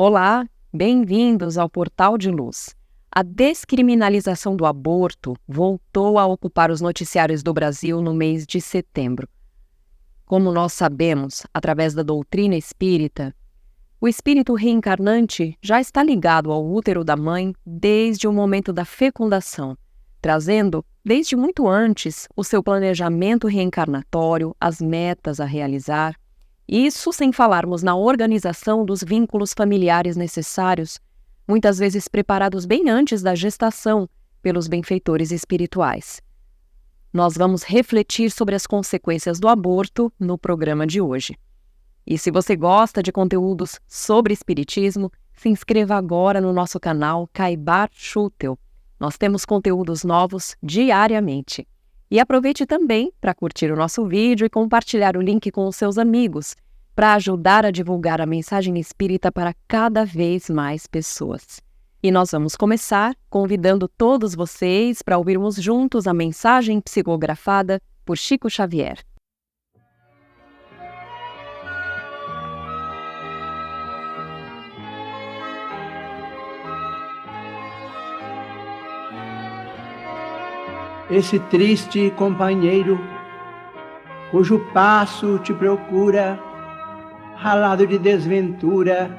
Olá, bem-vindos ao Portal de Luz. A descriminalização do aborto voltou a ocupar os noticiários do Brasil no mês de setembro. Como nós sabemos, através da doutrina espírita, o espírito reencarnante já está ligado ao útero da mãe desde o momento da fecundação, trazendo, desde muito antes, o seu planejamento reencarnatório, as metas a realizar. Isso sem falarmos na organização dos vínculos familiares necessários, muitas vezes preparados bem antes da gestação pelos benfeitores espirituais. Nós vamos refletir sobre as consequências do aborto no programa de hoje. E se você gosta de conteúdos sobre espiritismo, se inscreva agora no nosso canal Caibar Schutel. Nós temos conteúdos novos diariamente. E aproveite também para curtir o nosso vídeo e compartilhar o link com os seus amigos, para ajudar a divulgar a mensagem espírita para cada vez mais pessoas. E nós vamos começar convidando todos vocês para ouvirmos juntos a mensagem psicografada por Chico Xavier. Esse triste companheiro, cujo passo te procura, ralado de desventura,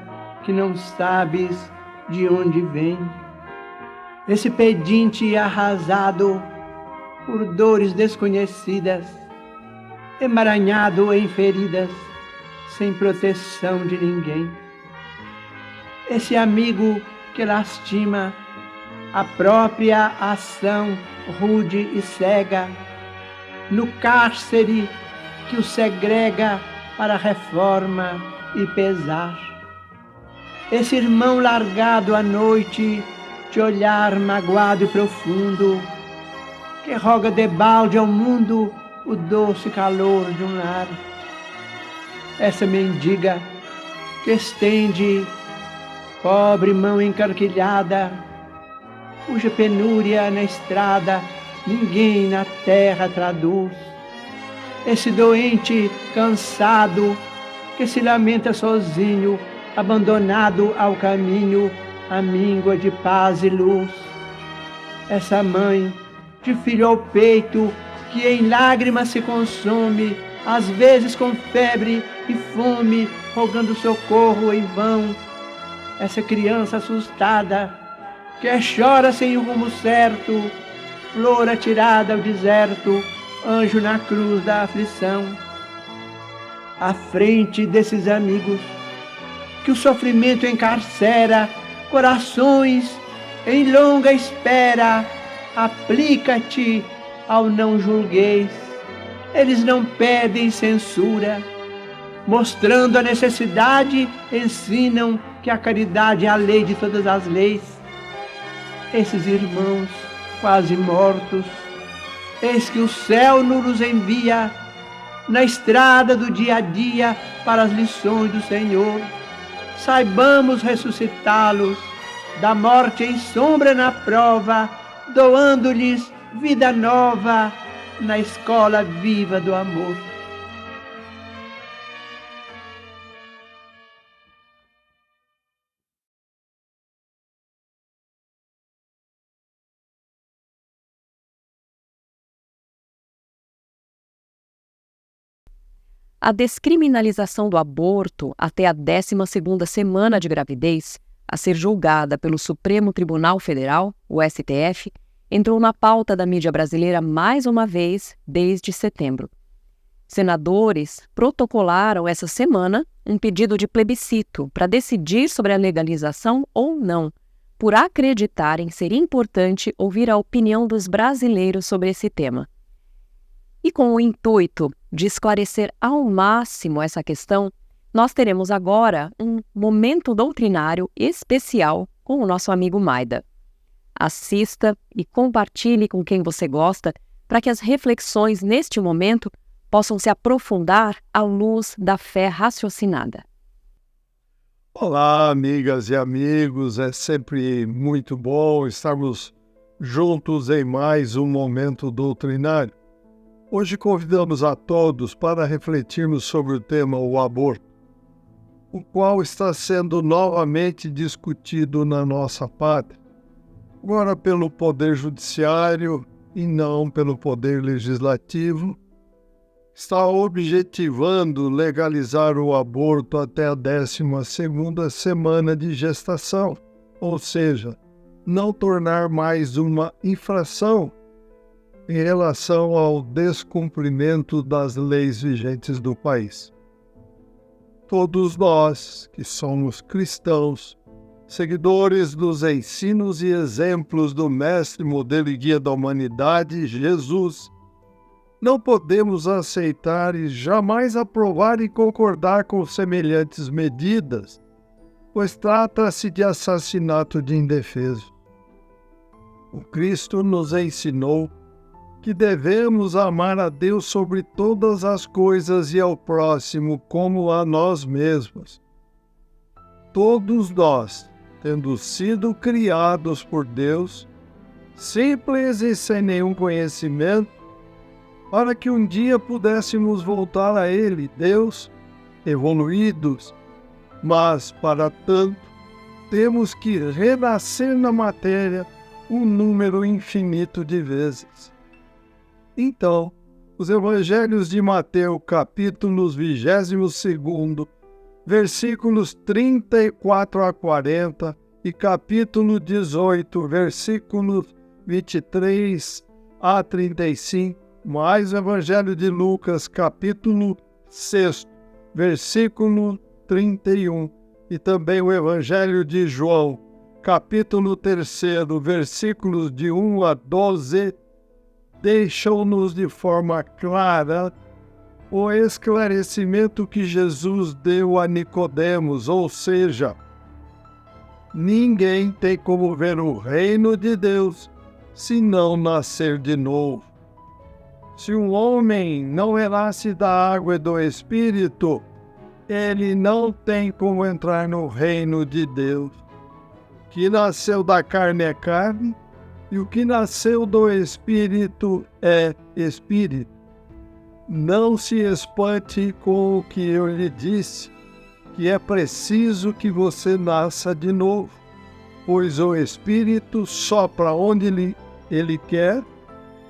que não sabes de onde vem. Esse pedinte arrasado por dores desconhecidas, emaranhado em feridas, sem proteção de ninguém. Esse amigo que lastima a própria ação rude e cega, no cárcere que o segrega para reforma e pesar. Esse irmão largado à noite, de olhar magoado e profundo, que roga debalde ao mundo o doce calor de um lar. Essa mendiga que estende pobre mão encarquilhada, cuja penúria na estrada ninguém na terra traduz. Esse doente cansado que se lamenta sozinho, abandonado ao caminho, à míngua de paz e luz. Essa mãe de filho ao peito que em lágrimas se consome, às vezes com febre e fome, rogando socorro em vão. Essa criança assustada que chora sem o rumo certo, flor atirada ao deserto, anjo na cruz da aflição. À frente desses amigos que o sofrimento encarcera, corações em longa espera, aplica-te ao não julgueis. Eles não pedem censura, mostrando a necessidade, ensinam que a caridade é a lei de todas as leis. Esses irmãos quase mortos, eis que o céu nos envia na estrada do dia a dia para as lições do Senhor. Saibamos ressuscitá-los da morte em sombra na prova, doando-lhes vida nova na escola viva do amor. A descriminalização do aborto até a 12ª semana de gravidez, a ser julgada pelo Supremo Tribunal Federal, o STF, entrou na pauta da mídia brasileira mais uma vez desde setembro. Senadores protocolaram essa semana um pedido de plebiscito para decidir sobre a legalização ou não, por acreditarem ser importante ouvir a opinião dos brasileiros sobre esse tema. E com o intuito de esclarecer ao máximo essa questão, nós teremos agora um momento doutrinário especial com o nosso amigo Maida. Assista e compartilhe com quem você gosta para que as reflexões neste momento possam se aprofundar à luz da fé raciocinada. Olá, amigas e amigos, é sempre muito bom estarmos juntos em mais um momento doutrinário. Hoje convidamos a todos para refletirmos sobre o tema o aborto, o qual está sendo novamente discutido na nossa pátria, agora pelo Poder Judiciário e não pelo Poder Legislativo. Está objetivando legalizar o aborto até a 12ª semana de gestação, ou seja, não tornar mais uma infração em relação ao descumprimento das leis vigentes do país. Todos nós, que somos cristãos, seguidores dos ensinos e exemplos do Mestre, modelo e guia da humanidade, Jesus, não podemos aceitar e jamais aprovar e concordar com semelhantes medidas, pois trata-se de assassinato de indefeso. O Cristo nos ensinou que devemos amar a Deus sobre todas as coisas e ao próximo como a nós mesmos. Todos nós, tendo sido criados por Deus, simples e sem nenhum conhecimento, para que um dia pudéssemos voltar a Ele, Deus, evoluídos, mas, para tanto, temos que renascer na matéria um número infinito de vezes. Então, os Evangelhos de Mateus, capítulos 22, versículos 34 a 40 e capítulo 18, versículos 23 a 35, mais o Evangelho de Lucas, capítulo 6, versículo 31, e também o Evangelho de João, capítulo 3, versículos de 1 a 12, deixam-nos de forma clara o esclarecimento que Jesus deu a Nicodemos, ou seja, ninguém tem como ver o reino de Deus se não nascer de novo. Se um homem não renasce da água e do Espírito, ele não tem como entrar no reino de Deus. O que nasceu da carne é carne, e o que nasceu do Espírito é Espírito. Não se espante com o que eu lhe disse, que é preciso que você nasça de novo, pois o Espírito sopra onde ele quer,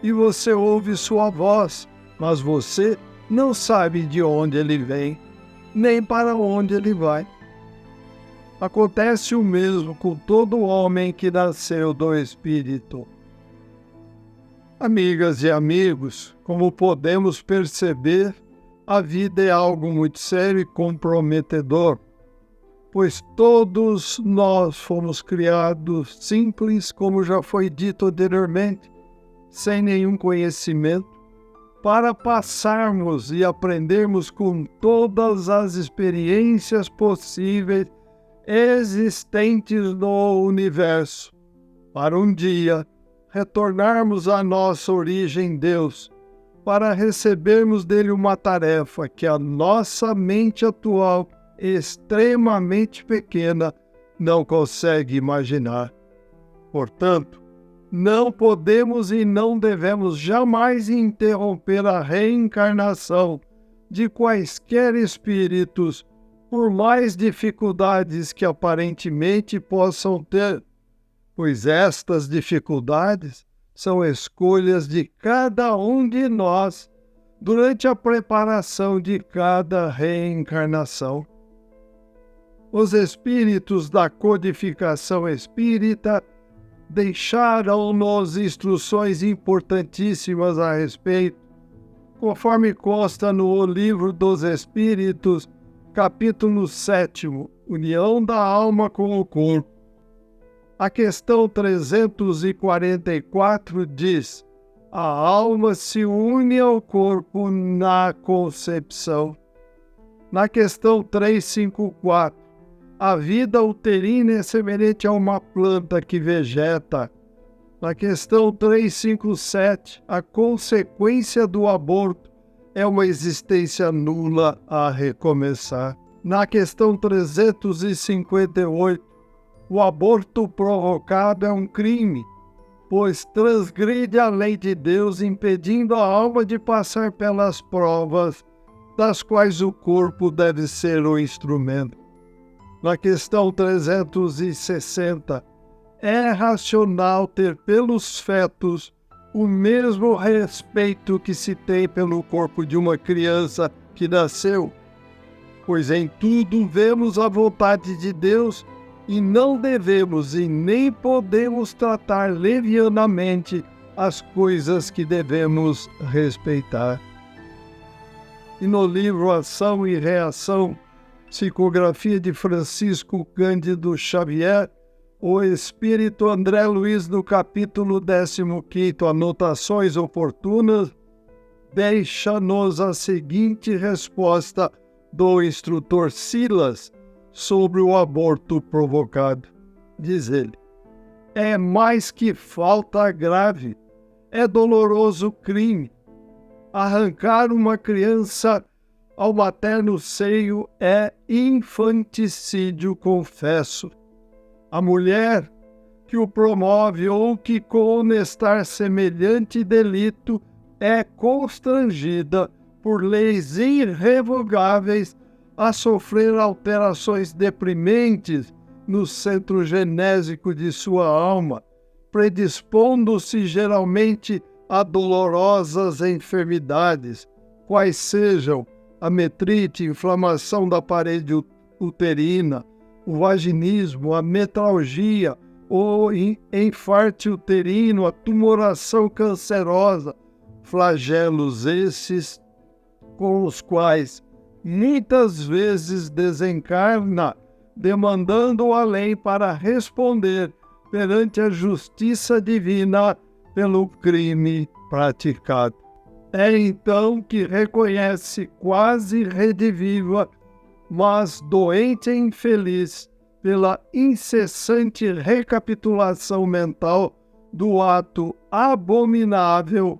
e você ouve sua voz, mas você não sabe de onde ele vem, nem para onde ele vai. Acontece o mesmo com todo homem que nasceu do Espírito. Amigas e amigos, como podemos perceber, a vida é algo muito sério e comprometedor, pois todos nós fomos criados simples, como já foi dito anteriormente, sem nenhum conhecimento, para passarmos e aprendermos com todas as experiências possíveis existentes no universo, para um dia retornarmos à nossa origem Deus, para recebermos dele uma tarefa que a nossa mente atual, extremamente pequena, não consegue imaginar. Portanto, não podemos e não devemos jamais interromper a reencarnação de quaisquer espíritos, por mais dificuldades que aparentemente possam ter, pois estas dificuldades são escolhas de cada um de nós durante a preparação de cada reencarnação. Os espíritos da codificação espírita deixaram-nos instruções importantíssimas a respeito, conforme consta no Livro dos Espíritos, capítulo 7, União da Alma com o Corpo. A questão 344 diz: a alma se une ao corpo na concepção. Na questão 354, a vida uterina é semelhante a uma planta que vegeta. Na questão 357, a consequência do aborto é uma existência nula a recomeçar. Na questão 358, o aborto provocado é um crime, pois transgride a lei de Deus, impedindo a alma de passar pelas provas das quais o corpo deve ser o instrumento. Na questão 360, é racional ter pelos fetos o mesmo respeito que se tem pelo corpo de uma criança que nasceu, pois em tudo vemos a vontade de Deus e não devemos e nem podemos tratar levianamente as coisas que devemos respeitar. E no livro Ação e Reação, psicografia de Francisco Cândido Xavier, o Espírito André Luiz, no capítulo 15, Anotações Oportunas, deixa-nos a seguinte resposta do instrutor Silas sobre o aborto provocado. Diz ele: é mais que falta grave, é doloroso crime. Arrancar uma criança ao materno seio é infanticídio, confesso. A mulher que o promove ou que conestar semelhante delito é constrangida por leis irrevogáveis a sofrer alterações deprimentes no centro genésico de sua alma, predispondo-se geralmente a dolorosas enfermidades, quais sejam a metrite, inflamação da parede uterina, o vaginismo, a metralgia, o enfarte uterino, a tumoração cancerosa, flagelos esses com os quais muitas vezes desencarna, demandando a lei para responder perante a justiça divina pelo crime praticado. É então que reconhece quase rediviva, mas doente e infeliz pela incessante recapitulação mental do ato abominável,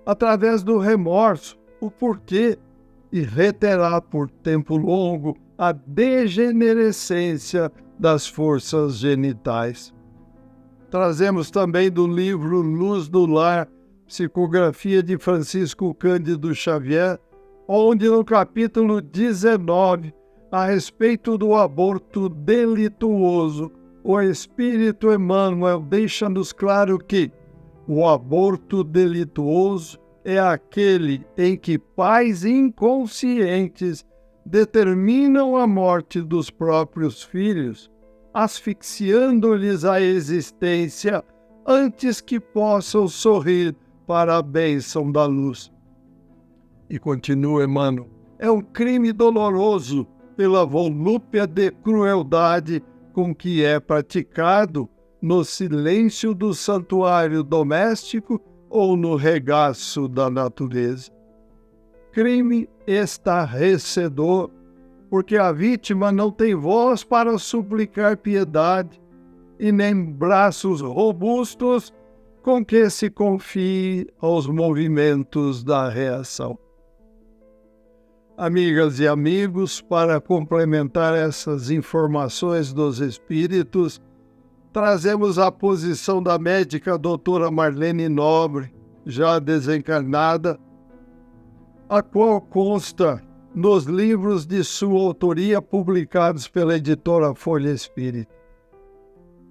através do remorso, o porquê, e reterá por tempo longo a degenerescência das forças genitais. Trazemos também do livro Luz do Lar, psicografia de Francisco Cândido Xavier, onde no capítulo 19, a respeito do aborto delituoso, o Espírito Emmanuel deixa-nos claro que o aborto delituoso é aquele em que pais inconscientes determinam a morte dos próprios filhos, asfixiando-lhes a existência antes que possam sorrir para a bênção da luz. E continua Emmanuel: é um crime doloroso pela volúpia de crueldade com que é praticado no silêncio do santuário doméstico ou no regaço da natureza. Crime estarrecedor, porque a vítima não tem voz para suplicar piedade e nem braços robustos com que se confie aos movimentos da reação. Amigas e amigos, para complementar essas informações dos espíritos, trazemos a posição da médica doutora Marlene Nobre, já desencarnada, a qual consta nos livros de sua autoria publicados pela editora Folha Espírita.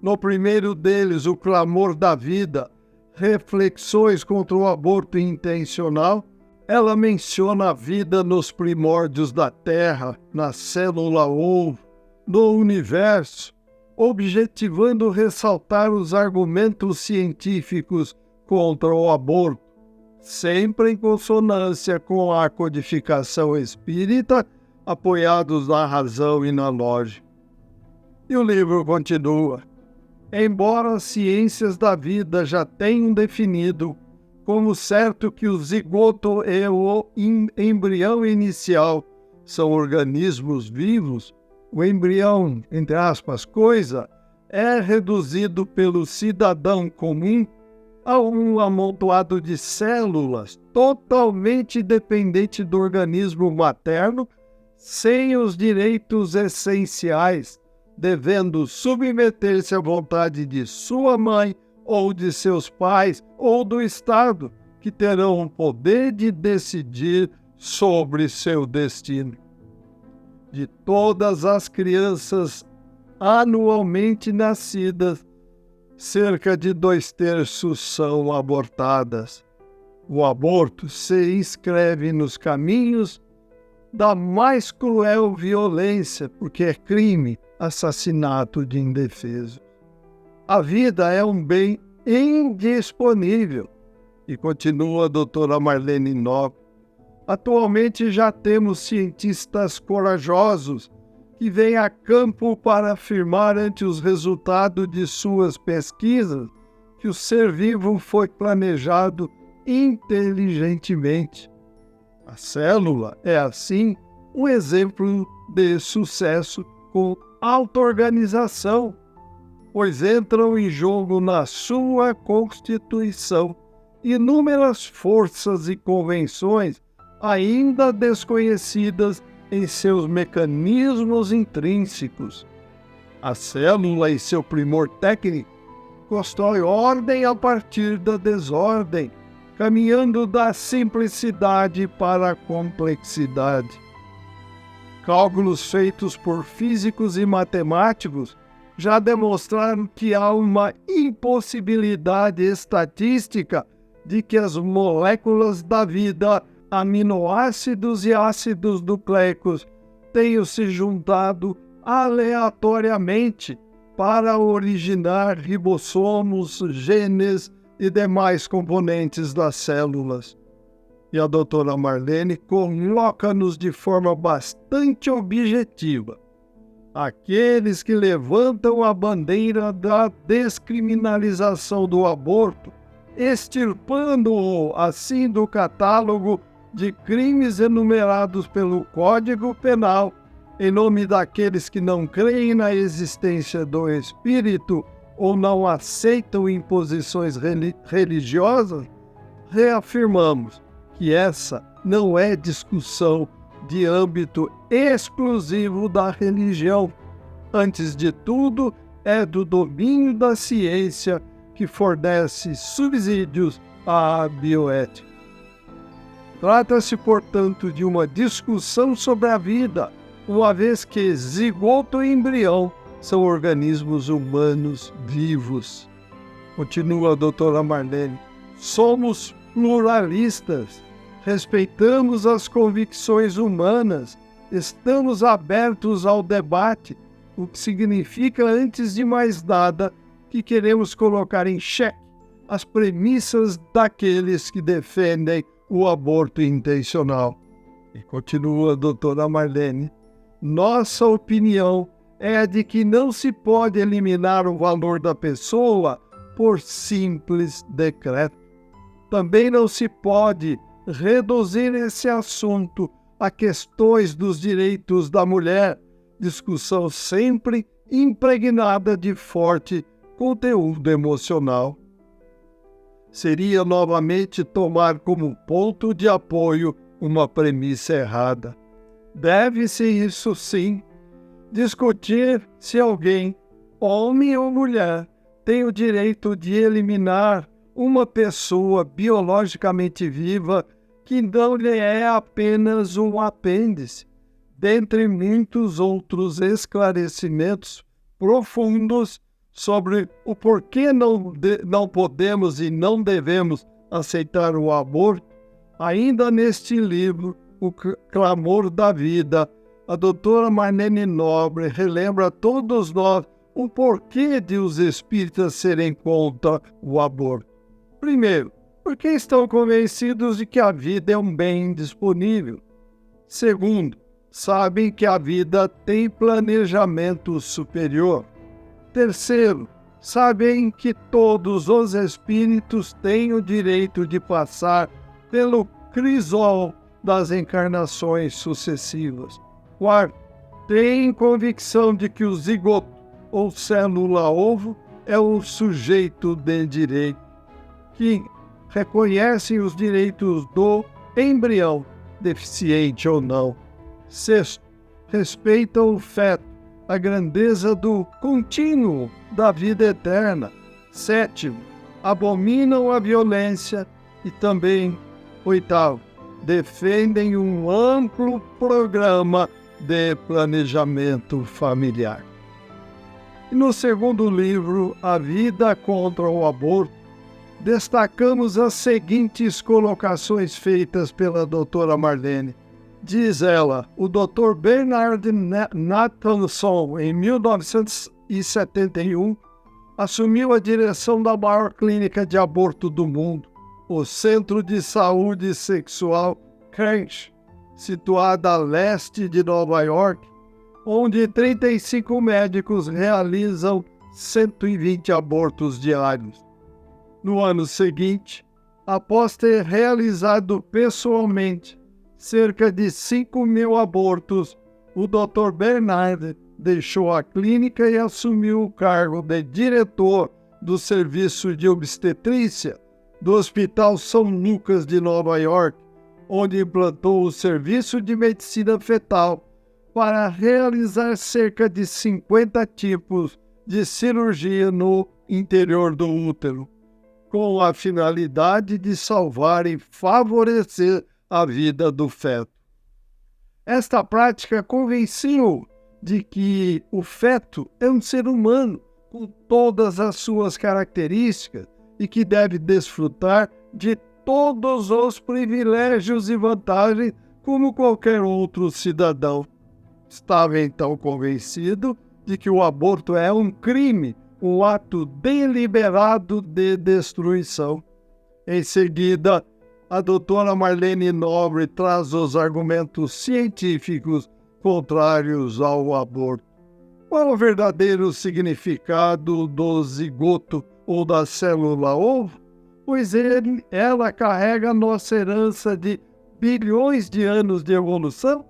No primeiro deles, O Clamor da Vida, Reflexões contra o Aborto Intencional, ela menciona a vida nos primórdios da Terra, na célula ovo, no universo, objetivando ressaltar os argumentos científicos contra o aborto, sempre em consonância com a codificação espírita, apoiados na razão e na lógica. E o livro continua: embora as ciências da vida já tenham definido como certo que o zigoto e o embrião inicial são organismos vivos, o embrião, entre aspas, coisa, é reduzido pelo cidadão comum a um amontoado de células totalmente dependente do organismo materno, sem os direitos essenciais, devendo submeter-se à vontade de sua mãe ou de seus pais ou do Estado, que terão o poder de decidir sobre seu destino. De todas as crianças anualmente nascidas, cerca de 2/3 são abortadas. O aborto se inscreve nos caminhos da mais cruel violência, porque é crime, assassinato de indefeso. A vida é um bem indisponível. E continua a doutora Marlene Nobre. Atualmente já temos cientistas corajosos que vêm a campo para afirmar ante os resultados de suas pesquisas que o ser vivo foi planejado inteligentemente. A célula é, assim, um exemplo de sucesso com auto-organização, pois entram em jogo na sua constituição inúmeras forças e convenções ainda desconhecidas em seus mecanismos intrínsecos. A célula, em seu primor técnico, constrói ordem a partir da desordem, caminhando da simplicidade para a complexidade. Cálculos feitos por físicos e matemáticos já demonstraram que há uma impossibilidade estatística de que as moléculas da vida, aminoácidos e ácidos nucleicos, tenham se juntado aleatoriamente para originar ribossomos, genes e demais componentes das células. E a doutora Marlene coloca-nos de forma bastante objetiva. Aqueles que levantam a bandeira da descriminalização do aborto, extirpando-o assim do catálogo de crimes enumerados pelo Código Penal, em nome daqueles que não creem na existência do espírito ou não aceitam imposições religiosas, reafirmamos que essa não é discussão de âmbito exclusivo da religião. Antes de tudo, é do domínio da ciência que fornece subsídios à bioética. Trata-se, portanto, de uma discussão sobre a vida, uma vez que zigoto e embrião são organismos humanos vivos. Continua a doutora Marlene. Somos pluralistas, respeitamos as convicções humanas, estamos abertos ao debate, o que significa, antes de mais nada, que queremos colocar em xeque as premissas daqueles que defendem o aborto intencional. E continua a doutora Marlene. Nossa opinião é a de que não se pode eliminar o valor da pessoa por simples decreto. Também não se pode reduzir esse assunto a questões dos direitos da mulher, discussão sempre impregnada de forte conteúdo emocional. Seria novamente tomar como ponto de apoio uma premissa errada. Deve-se, isso sim, discutir se alguém, homem ou mulher, tem o direito de eliminar uma pessoa biologicamente viva que não lhe é apenas um apêndice, dentre muitos outros esclarecimentos profundos sobre o porquê não podemos e não devemos aceitar o aborto. Ainda neste livro, O Clamor da Vida, a doutora Marlene Nobre relembra a todos nós o porquê de os espíritas serem contra o aborto. Primeiro, porque estão convencidos de que a vida é um bem disponível. Segundo, sabem que a vida tem planejamento superior. Terceiro, sabem que todos os espíritos têm o direito de passar pelo crisol das encarnações sucessivas. Quarto, têm convicção de que o zigoto ou célula-ovo é o sujeito de direito. Quinto, reconhecem os direitos do embrião, deficiente ou não. Sexto, respeitam o feto, a grandeza do contínuo da vida eterna. Sétimo, abominam a violência. E também, oitavo, defendem um amplo programa de planejamento familiar. E no segundo livro, A Vida contra o Aborto, destacamos as seguintes colocações feitas pela doutora Marlene. Diz ela, o Dr. Bernard Nathanson, em 1971, assumiu a direção da maior clínica de aborto do mundo, o Centro de Saúde Sexual Crunch, situada a leste de Nova York, onde 35 médicos realizam 120 abortos diários. No ano seguinte, após ter realizado pessoalmente cerca de 5.000 abortos, o Dr. Bernard deixou a clínica e assumiu o cargo de diretor do Serviço de Obstetrícia do Hospital São Lucas de Nova York, onde implantou o Serviço de Medicina Fetal para realizar cerca de 50 tipos de cirurgia no interior do útero, com a finalidade de salvar e favorecer a vida do feto. Esta prática convenceu de que o feto é um ser humano com todas as suas características e que deve desfrutar de todos os privilégios e vantagens como qualquer outro cidadão. Estava então convencido de que o aborto é um crime, um ato deliberado de destruição. Em seguida, a doutora Marlene Nobre traz os argumentos científicos contrários ao aborto. Qual o verdadeiro significado do zigoto ou da célula-ovo? Pois ela carrega nossa herança de bilhões de anos de evolução.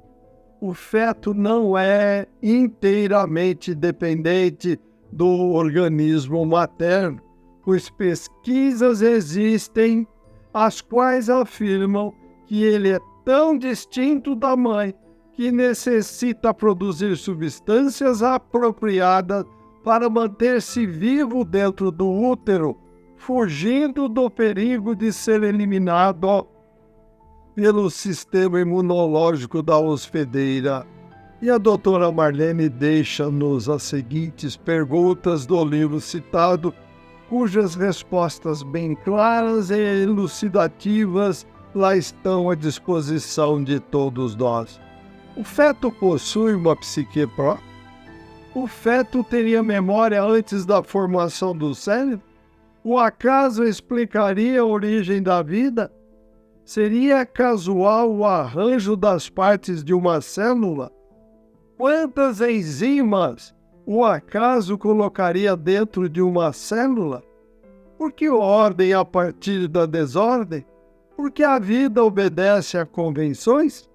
O feto não é inteiramente dependente do organismo materno, pois pesquisas existem as quais afirmam que ele é tão distinto da mãe que necessita produzir substâncias apropriadas para manter-se vivo dentro do útero, fugindo do perigo de ser eliminado pelo sistema imunológico da hospedeira. E a doutora Marlene deixa-nos as seguintes perguntas do livro citado, cujas respostas bem claras e elucidativas lá estão à disposição de todos nós. O feto possui uma psique própria? O feto teria memória antes da formação do cérebro? O acaso explicaria a origem da vida? Seria casual o arranjo das partes de uma célula? Quantas enzimas o acaso colocaria dentro de uma célula? Por que ordem a partir da desordem? Por que a vida obedece a convenções?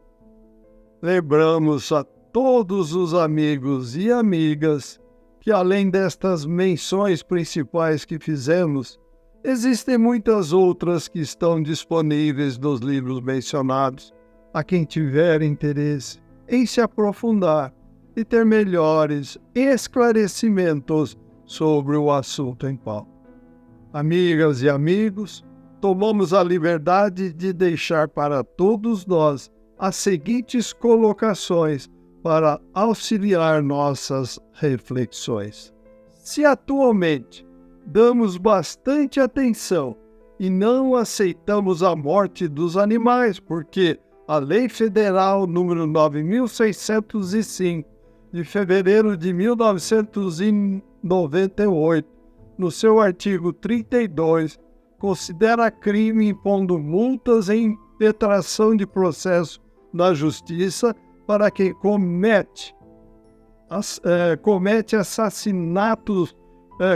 Lembramos a todos os amigos e amigas que, além destas menções principais que fizemos, existem muitas outras que estão disponíveis nos livros mencionados, a quem tiver interesse em se aprofundar e ter melhores esclarecimentos sobre o assunto em pauta. Amigas e amigos, tomamos a liberdade de deixar para todos nós as seguintes colocações para auxiliar nossas reflexões. Se atualmente damos bastante atenção e não aceitamos a morte dos animais, porque a Lei Federal número 9.605, de fevereiro de 1998, no seu artigo 32, considera crime impondo multas em impetração de processo na Justiça para quem comete assassinatos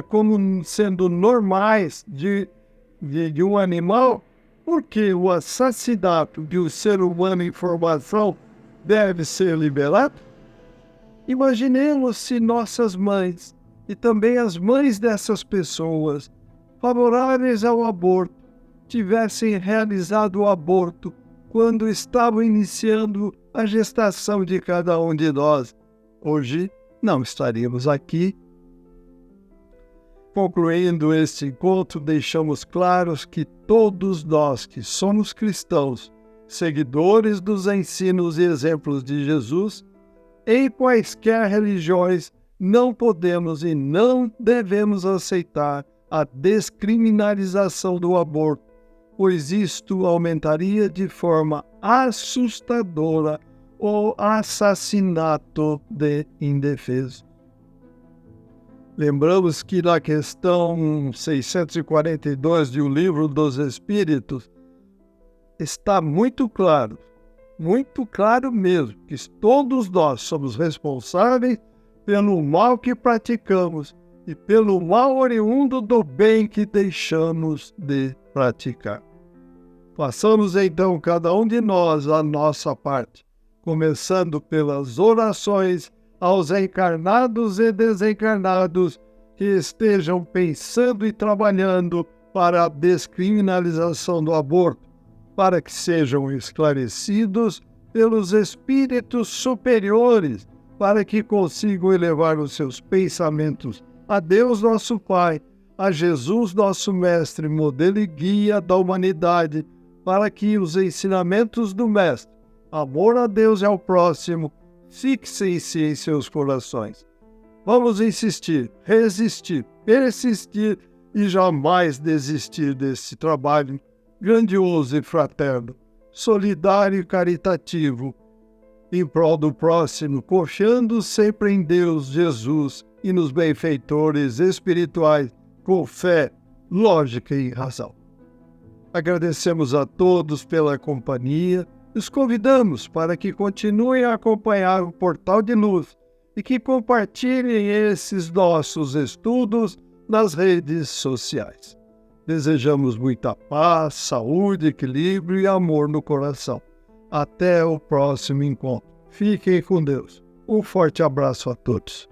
como sendo normais de um animal, porque o assassinato de um ser humano em formação deve ser liberado? Imaginemos se nossas mães e também as mães dessas pessoas favoráveis ao aborto tivessem realizado o aborto quando estavam iniciando a gestação de cada um de nós. Hoje não estaríamos aqui. Concluindo este encontro, deixamos claros que todos nós que somos cristãos, seguidores dos ensinos e exemplos de Jesus, em quaisquer religiões, não podemos e não devemos aceitar a descriminalização do aborto, pois isto aumentaria de forma assustadora o assassinato de indefesos. Lembramos que na questão 642 de O Livro dos Espíritos está muito claro mesmo, que todos nós somos responsáveis pelo mal que praticamos e pelo mal oriundo do bem que deixamos de praticar. Façamos então cada um de nós a nossa parte, começando pelas orações aos encarnados e desencarnados que estejam pensando e trabalhando para a descriminalização do aborto, para que sejam esclarecidos pelos espíritos superiores, para que consigam elevar os seus pensamentos a Deus nosso Pai, a Jesus nosso Mestre, modelo e guia da humanidade, para que os ensinamentos do Mestre, amor a Deus e ao próximo, fixem-se em seus corações. Vamos insistir, resistir, persistir e jamais desistir desse trabalho grandioso e fraterno, solidário e caritativo, em prol do próximo, confiando sempre em Deus, Jesus e nos benfeitores espirituais, com fé, lógica e razão. Agradecemos a todos pela companhia. Os convidamos para que continuem a acompanhar o Portal de Luz e que compartilhem esses nossos estudos nas redes sociais. Desejamos muita paz, saúde, equilíbrio e amor no coração. Até o próximo encontro. Fiquem com Deus. Um forte abraço a todos.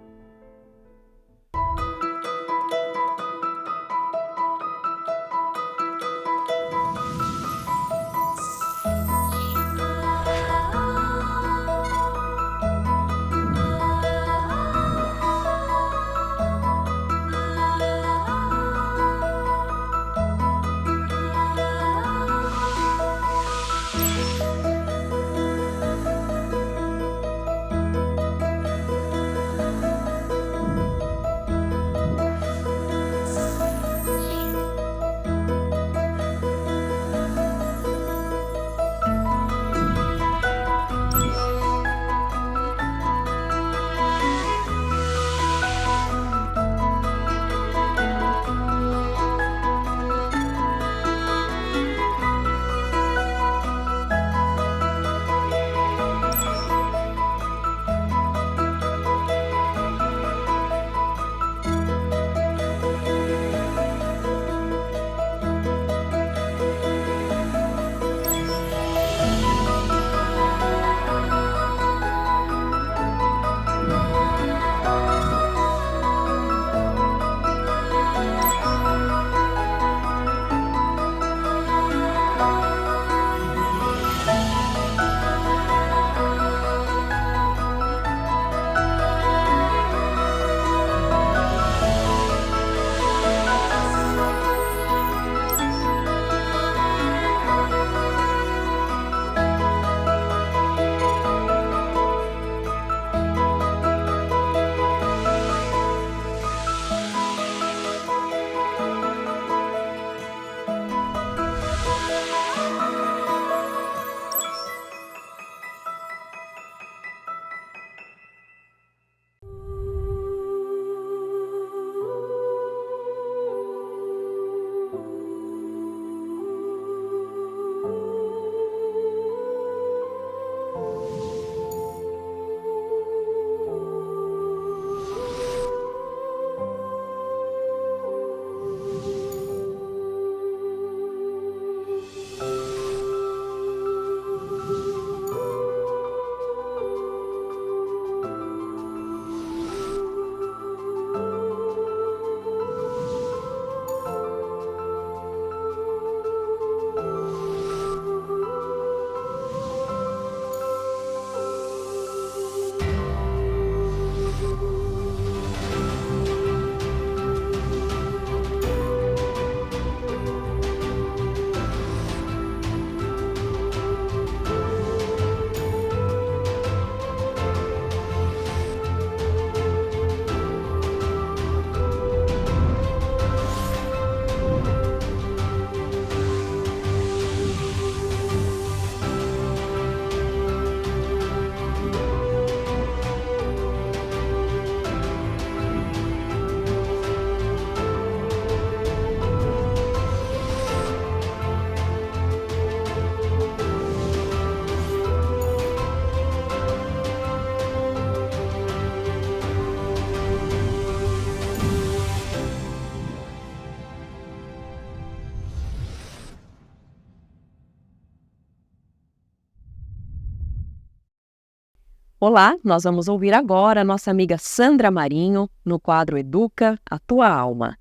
Olá, nós vamos ouvir agora a nossa amiga Sandra Marinho no quadro Educa a Tua Alma.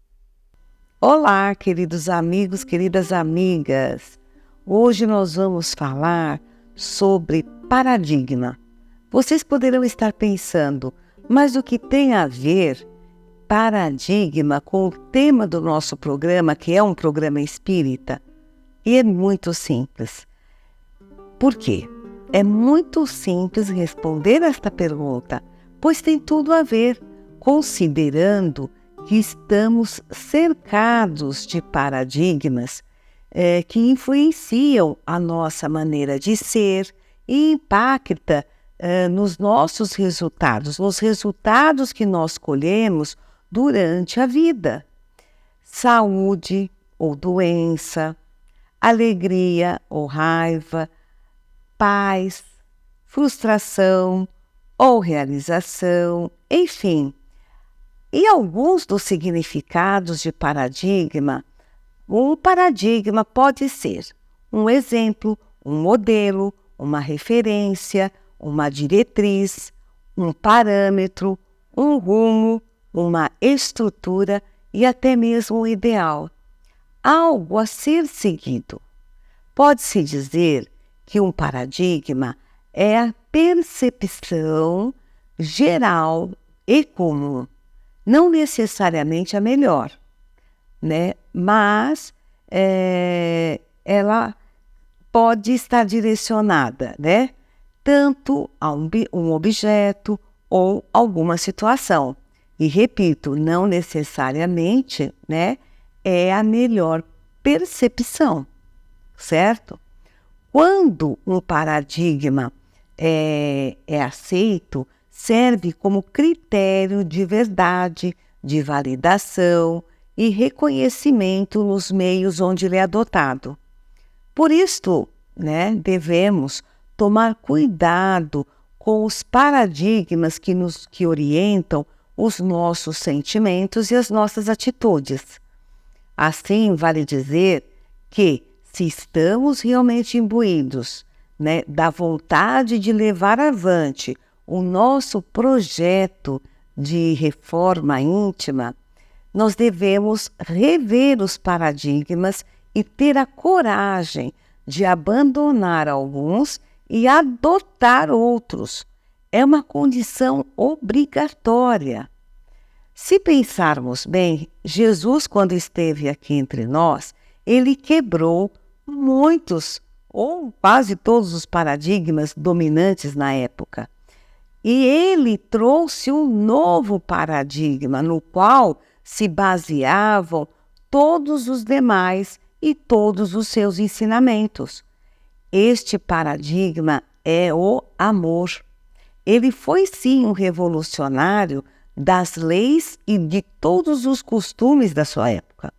Olá, queridos amigos, queridas amigas. Hoje nós vamos falar sobre paradigma. Vocês poderão estar pensando, mas o que tem a ver paradigma com o tema do nosso programa, que é um programa espírita? E é muito simples. Por quê? É muito simples responder esta pergunta, pois tem tudo a ver, considerando que estamos cercados de paradigmas que influenciam a nossa maneira de ser e impacta nos nossos resultados, nos resultados que nós colhemos durante a vida. Saúde ou doença, alegria ou raiva, paz, frustração ou realização, enfim. E alguns dos significados de paradigma, um paradigma pode ser um exemplo, um modelo, uma referência, uma diretriz, um parâmetro, um rumo, uma estrutura e até mesmo um ideal. Algo a ser seguido. Pode-se dizer que um paradigma é a percepção geral e comum, não necessariamente a melhor, né? Mas ela pode estar direcionada, né? Tanto a um objeto ou alguma situação. E repito, não necessariamente, né, é a melhor percepção, certo? Quando um paradigma é aceito, serve como critério de verdade, de validação e reconhecimento nos meios onde ele é adotado. Por isto, né, devemos tomar cuidado com os paradigmas que orientam os nossos sentimentos e as nossas atitudes. Assim, vale dizer que, se estamos realmente imbuídos, né, da vontade de levar avante o nosso projeto de reforma íntima, nós devemos rever os paradigmas e ter a coragem de abandonar alguns e adotar outros. É uma condição obrigatória. Se pensarmos bem, Jesus, quando esteve aqui entre nós, ele quebrou muitos ou quase todos os paradigmas dominantes na época. E ele trouxe um novo paradigma no qual se baseavam todos os demais e todos os seus ensinamentos. Este paradigma é o amor. Ele foi sim um revolucionário das leis e de todos os costumes da sua época.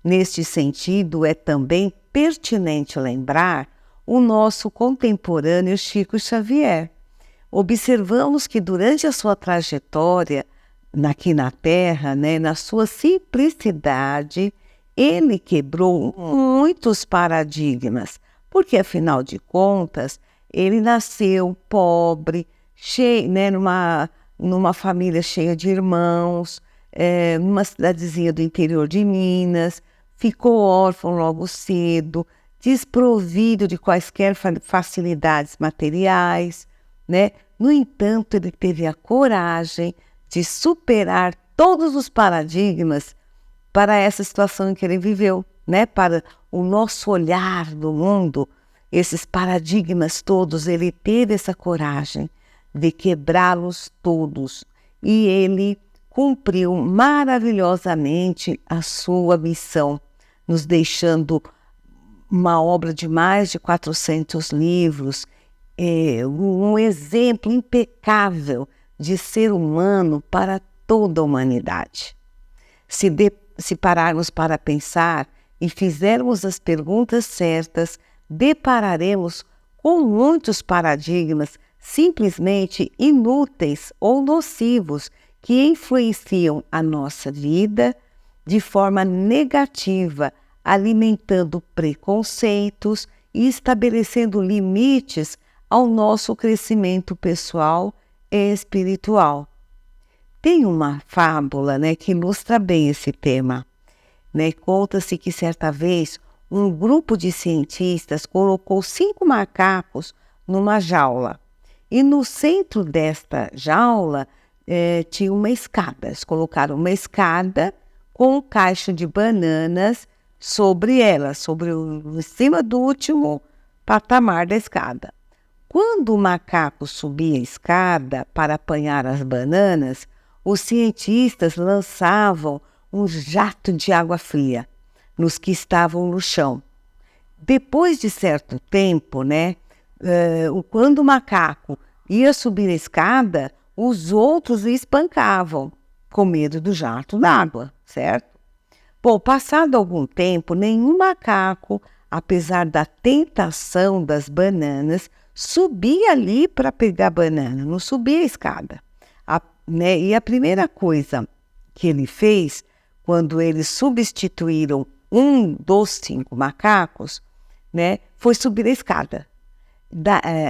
Neste sentido, é também pertinente lembrar o nosso contemporâneo Chico Xavier. Observamos que durante a sua trajetória aqui na Terra, né, na sua simplicidade, ele quebrou muitos paradigmas, porque afinal de contas, ele nasceu pobre, cheio, né, numa família cheia de irmãos, numa cidadezinha do interior de Minas, ficou órfão logo cedo, desprovido de quaisquer facilidades materiais, né? No entanto, ele teve a coragem de superar todos os paradigmas para essa situação em que ele viveu, né? Para o nosso olhar do mundo, esses paradigmas todos, ele teve essa coragem de quebrá-los todos e ele cumpriu maravilhosamente a sua missão, nos deixando uma obra de mais de 400 livros, um exemplo impecável de ser humano para toda a humanidade. Se pararmos para pensar e fizermos as perguntas certas, depararemos com muitos paradigmas simplesmente inúteis ou nocivos que influenciam a nossa vida de forma negativa, alimentando preconceitos e estabelecendo limites ao nosso crescimento pessoal espiritual. Tem uma fábula, né, que ilustra bem esse tema. Né? Conta-se que certa vez um grupo de cientistas colocou 5 macacos numa jaula. E no centro desta jaula tinha uma escada. Eles colocaram uma escada com um cacho de bananas sobre ela, em cima do último patamar da escada. Quando o macaco subia a escada para apanhar as bananas, os cientistas lançavam um jato de água fria nos que estavam no chão. Depois de certo tempo, né, quando o macaco ia subir a escada, os outros o espancavam, com medo do jato d'água, certo? Bom, passado algum tempo, nenhum macaco, apesar da tentação das bananas, subia ali para pegar banana, não subia a escada. E a primeira coisa que ele fez, quando eles substituíram um dos 5 macacos, né, foi subir a escada,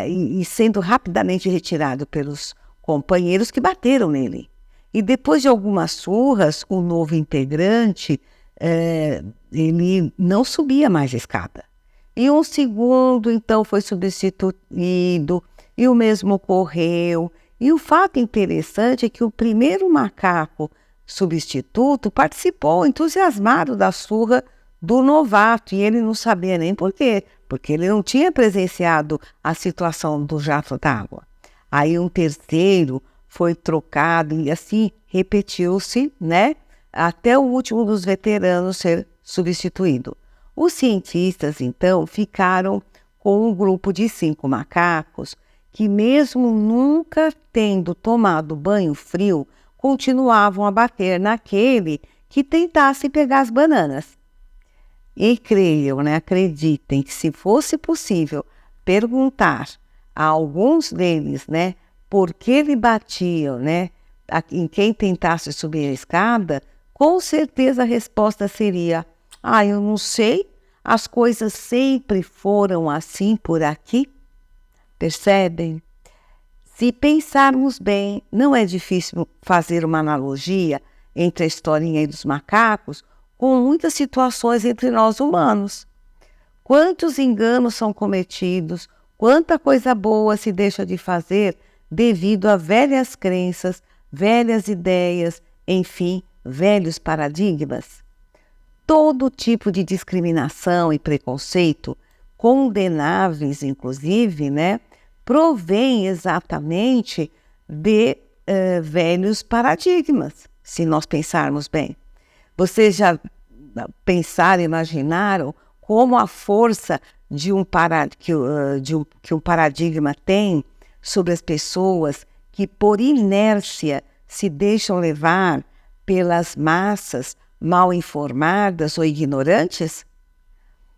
e sendo rapidamente retirado pelos companheiros que bateram nele. E depois de algumas surras, o novo integrante, ele não subia mais a escada. E um segundo, então, foi substituído, e o mesmo ocorreu. E o fato interessante é que o primeiro macaco substituto participou entusiasmado da surra do novato, e ele não sabia nem por quê, porque ele não tinha presenciado a situação do jato d'água. Aí um terceiro foi trocado e assim repetiu-se, né, até o último dos veteranos ser substituído. Os cientistas, então, ficaram com um grupo de 5 macacos que, mesmo nunca tendo tomado banho frio, continuavam a bater naquele que tentasse pegar as bananas. E creiam, né, acreditem que se fosse possível perguntar a alguns deles, né, por que ele batiam, né, em quem tentasse subir a escada, com certeza a resposta seria: eu não sei, as coisas sempre foram assim por aqui. Percebem? Se pensarmos bem, não é difícil fazer uma analogia entre a historinha dos macacos com muitas situações entre nós humanos. Quantos enganos são cometidos, quanta coisa boa se deixa de fazer devido a velhas crenças, velhas ideias, enfim, velhos paradigmas. Todo tipo de discriminação e preconceito, condenáveis inclusive, né, provém exatamente de velhos paradigmas, se nós pensarmos bem. Vocês já pensaram, imaginaram como a força que um paradigma tem sobre as pessoas que, por inércia, se deixam levar pelas massas mal informadas ou ignorantes?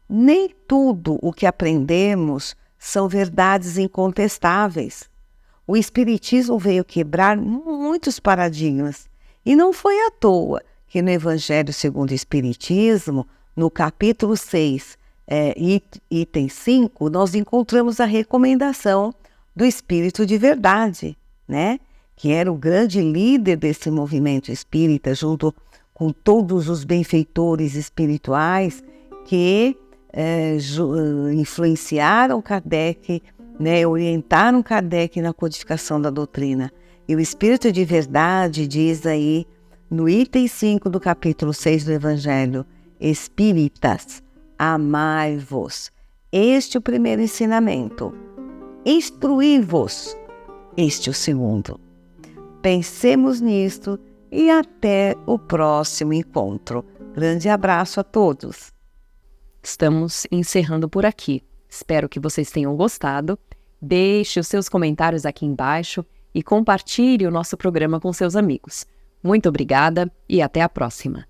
Nem tudo o que aprendemos são verdades incontestáveis. O Espiritismo veio quebrar muitos paradigmas, e não foi à toa que no Evangelho segundo o Espiritismo, no capítulo 6, item 5, nós encontramos a recomendação do Espírito de Verdade, né? Que era o grande líder desse movimento espírita, junto com todos os benfeitores espirituais que influenciaram Kardec, né, orientaram Kardec na codificação da doutrina. E o Espírito de Verdade diz aí, no item 5 do capítulo 6 do Evangelho: Espíritas, amai-vos. Este é o primeiro ensinamento. Instruí-vos. Este é o segundo. Pensemos nisto e até o próximo encontro. Grande abraço a todos. Estamos encerrando por aqui. Espero que vocês tenham gostado. Deixe os seus comentários aqui embaixo e compartilhe o nosso programa com seus amigos. Muito obrigada e até a próxima.